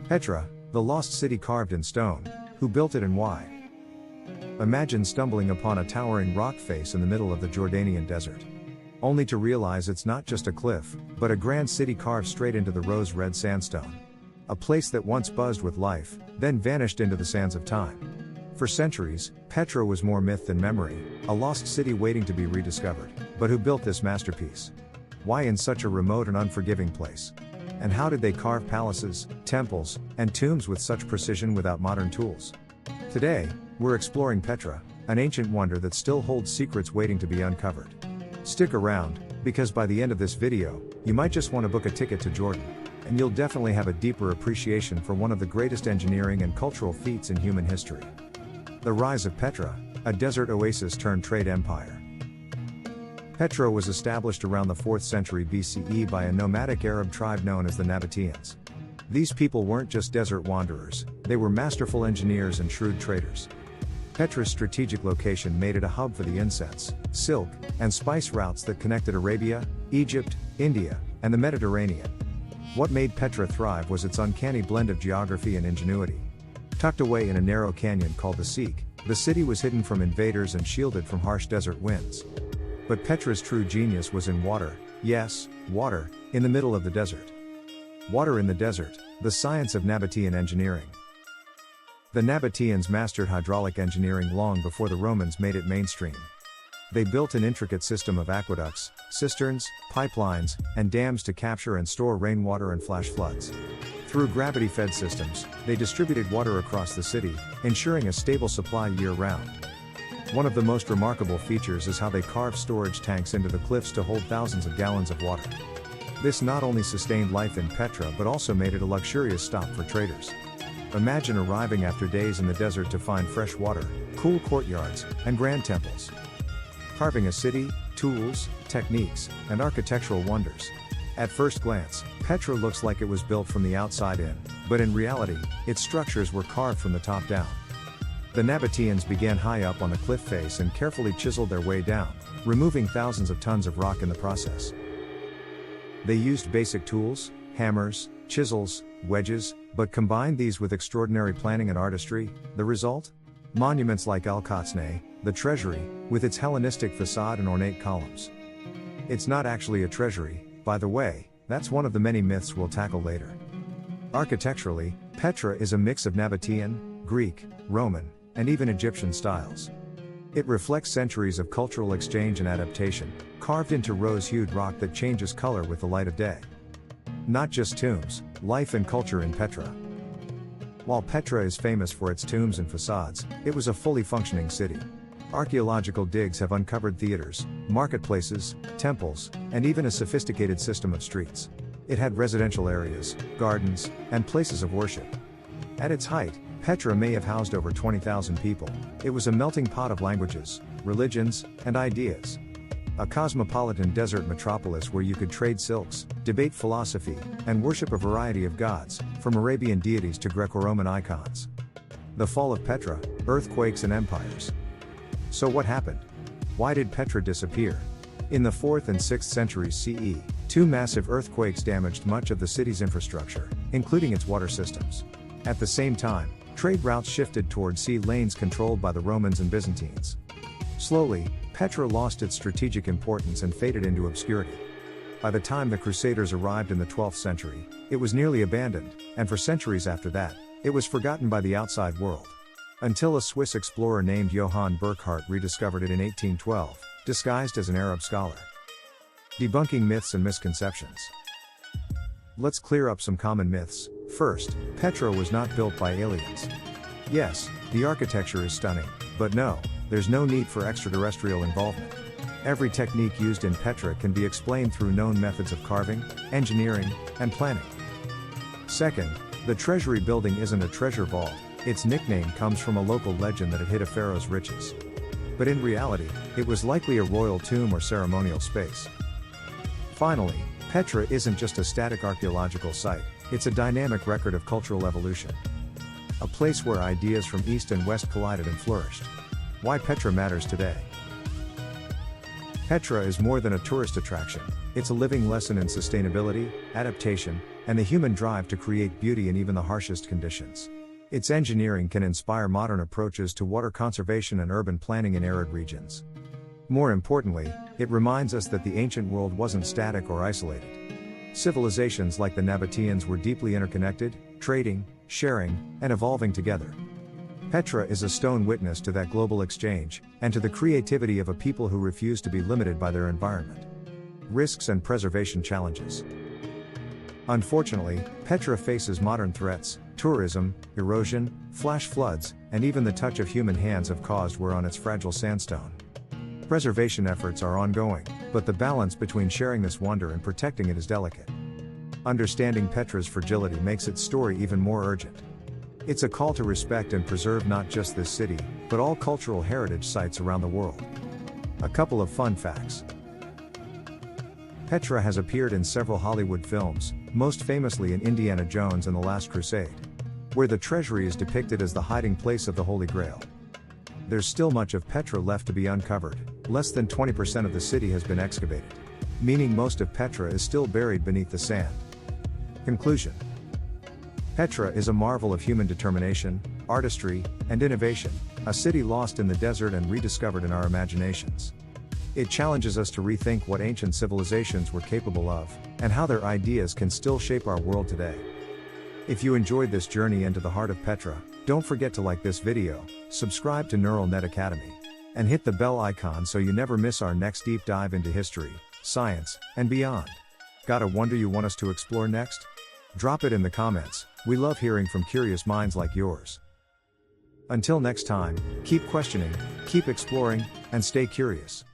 Petra, the lost city carved in stone. Who built it and why? Imagine stumbling upon a towering rock face in the middle of the Jordanian desert. Only to realize it's not just a cliff, but a grand city carved straight into the rose-red sandstone. A place that once buzzed with life, then vanished into the sands of time. For centuries, Petra was more myth than memory, a lost city waiting to be rediscovered. But who built this masterpiece? Why in such a remote and unforgiving place? And how did they carve palaces, temples, and tombs with such precision without modern tools? Today, we're exploring Petra, an ancient wonder that still holds secrets waiting to be uncovered. Stick around, because by the end of this video, you might just want to book a ticket to Jordan, and you'll definitely have a deeper appreciation for one of the greatest engineering and cultural feats in human history. The rise of Petra, a desert oasis turned trade empire. Petra was established around the 4th century BCE by a nomadic Arab tribe known as the Nabataeans. These people weren't just desert wanderers, they were masterful engineers and shrewd traders. Petra's strategic location made it a hub for the incense, silk, and spice routes that connected Arabia, Egypt, India, and the Mediterranean. What made Petra thrive was its uncanny blend of geography and ingenuity. Tucked away in a narrow canyon called the Seek, the city was hidden from invaders and shielded from harsh desert winds. But Petra's true genius was in water, yes, water, in the middle of the desert. Water in the desert, the science of Nabataean engineering. The Nabataeans mastered hydraulic engineering long before the Romans made it mainstream. They built an intricate system of aqueducts, cisterns, pipelines, and dams to capture and store rainwater and flash floods. Through gravity-fed systems, they distributed water across the city, ensuring a stable supply year-round. One of the most remarkable features is how they carved storage tanks into the cliffs to hold thousands of gallons of water. This not only sustained life in Petra but also made it a luxurious stop for traders. Imagine arriving after days in the desert to find fresh water, cool courtyards, and grand temples. Carving a city, tools, techniques, and architectural wonders. At first glance, Petra looks like it was built from the outside in, but in reality, its structures were carved from the top down. The Nabataeans began high up on the cliff face and carefully chiseled their way down, removing thousands of tons of rock in the process. They used basic tools, hammers, chisels, wedges, but combined these with extraordinary planning and artistry. The result? Monuments like Al-Khazneh, the treasury, with its Hellenistic facade and ornate columns. It's not actually a treasury, by the way, that's one of the many myths we'll tackle later. Architecturally, Petra is a mix of Nabataean, Greek, Roman, and even Egyptian styles. It reflects centuries of cultural exchange and adaptation, carved into rose-hued rock that changes color with the light of day. Not just tombs, life and culture in Petra. While Petra is famous for its tombs and facades, it was a fully functioning city. Archaeological digs have uncovered theaters, marketplaces, temples, and even a sophisticated system of streets. It had residential areas, gardens, and places of worship. At its height, Petra may have housed over 20,000 people. It was a melting pot of languages, religions, and ideas. A cosmopolitan desert metropolis where you could trade silks, debate philosophy, and worship a variety of gods, from Arabian deities to Greco-Roman icons. The fall of Petra, earthquakes and empires. So what happened? Why did Petra disappear? In the 4th and 6th centuries CE, two massive earthquakes damaged much of the city's infrastructure, including its water systems. At the same time, trade routes shifted toward sea lanes controlled by the Romans and Byzantines. Slowly, Petra lost its strategic importance and faded into obscurity. By the time the Crusaders arrived in the 12th century, it was nearly abandoned, and for centuries after that, it was forgotten by the outside world. Until a Swiss explorer named Johann Burckhardt rediscovered it in 1812, disguised as an Arab scholar. Debunking myths and misconceptions. Let's clear up some common myths. First, Petra was not built by aliens. Yes, the architecture is stunning, but no, there's no need for extraterrestrial involvement. Every technique used in Petra can be explained through known methods of carving, engineering, and planning. Second, the treasury building isn't a treasure vault, its nickname comes from a local legend that it hid a pharaoh's riches. But in reality, it was likely a royal tomb or ceremonial space. Finally, Petra isn't just a static archaeological site, it's a dynamic record of cultural evolution. A place where ideas from East and West collided and flourished. Why Petra matters today. Petra is more than a tourist attraction, it's a living lesson in sustainability, adaptation, and the human drive to create beauty in even the harshest conditions. Its engineering can inspire modern approaches to water conservation and urban planning in arid regions. More importantly, it reminds us that the ancient world wasn't static or isolated. Civilizations like the Nabataeans were deeply interconnected, trading, sharing, and evolving together. Petra is a stone witness to that global exchange, and to the creativity of a people who refuse to be limited by their environment. Risks and preservation challenges. Unfortunately, Petra faces modern threats. Tourism, erosion, flash floods, and even the touch of human hands have caused wear on its fragile sandstone. Preservation efforts are ongoing, but the balance between sharing this wonder and protecting it is delicate. Understanding Petra's fragility makes its story even more urgent. It's a call to respect and preserve not just this city, but all cultural heritage sites around the world. A couple of fun facts. Petra has appeared in several Hollywood films, most famously in Indiana Jones and the Last Crusade, where the treasury is depicted as the hiding place of the Holy Grail. There's still much of Petra left to be uncovered. Less than 20% of the city has been excavated, meaning most of Petra is still buried beneath the sand. Conclusion. Petra is a marvel of human determination, artistry, and innovation, a city lost in the desert and rediscovered in our imaginations. It challenges us to rethink what ancient civilizations were capable of, and how their ideas can still shape our world today. If you enjoyed this journey into the heart of Petra, don't forget to like this video, subscribe to NeuralNet Academy, and hit the bell icon so you never miss our next deep dive into history, science, and beyond. Got a wonder you want us to explore next? Drop it in the comments. We love hearing from curious minds like yours. Until next time, keep questioning, keep exploring, and stay curious.